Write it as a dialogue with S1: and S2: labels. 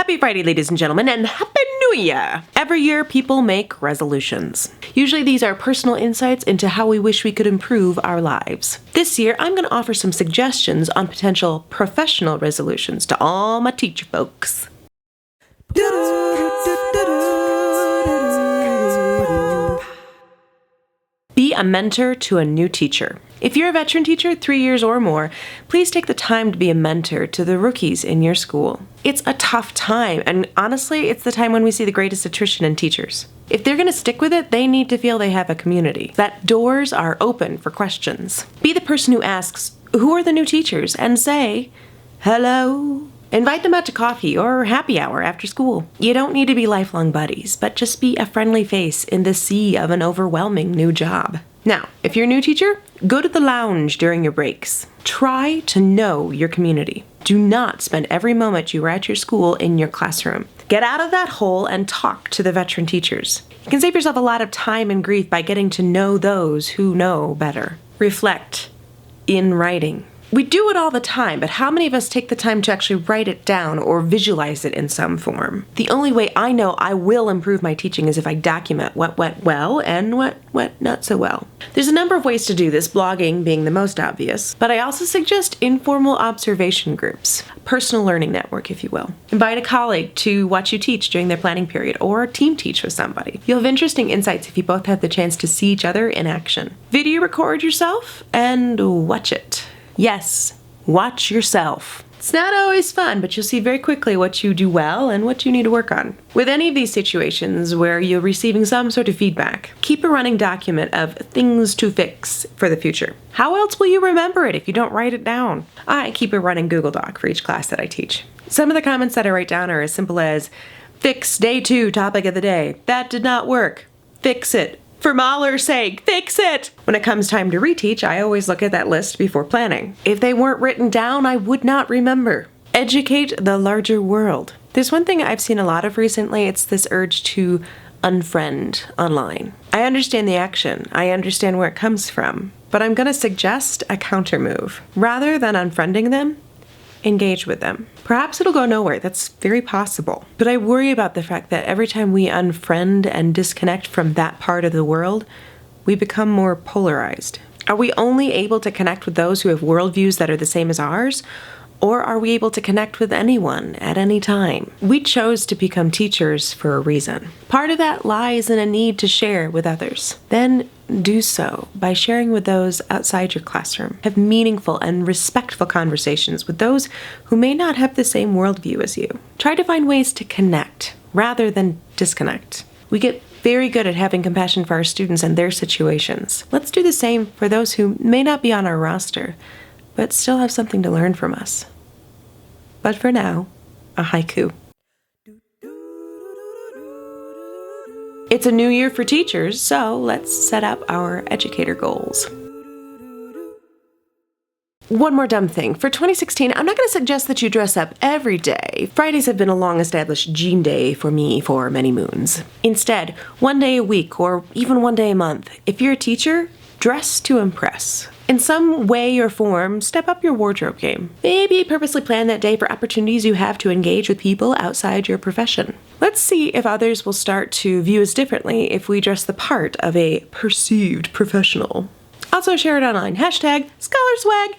S1: Happy Friday, ladies and gentlemen, and Happy New Year! Every year, people make resolutions. Usually these are personal insights into how we wish we could improve our lives. This year, I'm going to offer some suggestions on potential professional resolutions to all my teacher folks. Be a mentor to a new teacher. If you're a veteran teacher, 3 years or more, please take the time to be a mentor to the rookies in your school. It's a tough time, and honestly, it's the time when we see the greatest attrition in teachers. If they're going to stick with it, they need to feel they have a community, that doors are open for questions. Be the person who asks, "Who are the new teachers?" and say, "Hello." Invite them out to coffee or happy hour after school. You don't need to be lifelong buddies, but just be a friendly face in the sea of an overwhelming new job. Now, if you're a new teacher, go to the lounge during your breaks. Try to know your community. Do not spend every moment you are at your school in your classroom. Get out of that hole and talk to the veteran teachers. You can save yourself a lot of time and grief by getting to know those who know better. Reflect in writing. We do it all the time, but how many of us take the time to actually write it down or visualize it in some form? The only way I know I will improve my teaching is if I document what went well and what went not so well. There's a number of ways to do this, blogging being the most obvious, but I also suggest informal observation groups, personal learning network, if you will. Invite a colleague to watch you teach during their planning period or team teach with somebody. You'll have interesting insights if you both have the chance to see each other in action. Video record yourself and watch it. Yes, watch yourself. It's not always fun, but you'll see very quickly what you do well and what you need to work on. With any of these situations where you're receiving some sort of feedback, keep a running document of things to fix for the future. How else will you remember it if you don't write it down? I keep a running Google Doc for each class that I teach. Some of the comments that I write down are as simple as, "Fix day 2 topic of the day. That did not work. Fix it. For Mahler's sake, fix it!" When it comes time to reteach, I always look at that list before planning. If they weren't written down, I would not remember. Educate the larger world. There's one thing I've seen a lot of recently, it's this urge to unfriend online. I understand the action, I understand where it comes from, but I'm going to suggest a counter move. Rather than unfriending them, engage with them. Perhaps it'll go nowhere, that's very possible. But I worry about the fact that every time we unfriend and disconnect from that part of the world, we become more polarized. Are we only able to connect with those who have worldviews that are the same as ours? Or are we able to connect with anyone at any time? We chose to become teachers for a reason. Part of that lies in a need to share with others. Then do so by sharing with those outside your classroom. Have meaningful and respectful conversations with those who may not have the same worldview as you. Try to find ways to connect rather than disconnect. We get very good at having compassion for our students and their situations. Let's do the same for those who may not be on our roster, but still have something to learn from us. But for now, a haiku. It's a new year for teachers, so let's set up our educator goals. One more dumb thing. For 2016, I'm not going to suggest that you dress up every day. Fridays have been a long-established jean day for me for many moons. Instead, one day a week or even one day a month, if you're a teacher, dress to impress. In some way or form, step up your wardrobe game. Maybe purposely plan that day for opportunities you have to engage with people outside your profession. Let's see if others will start to view us differently if we dress the part of a perceived professional. Also share it online. #ScholarSwag.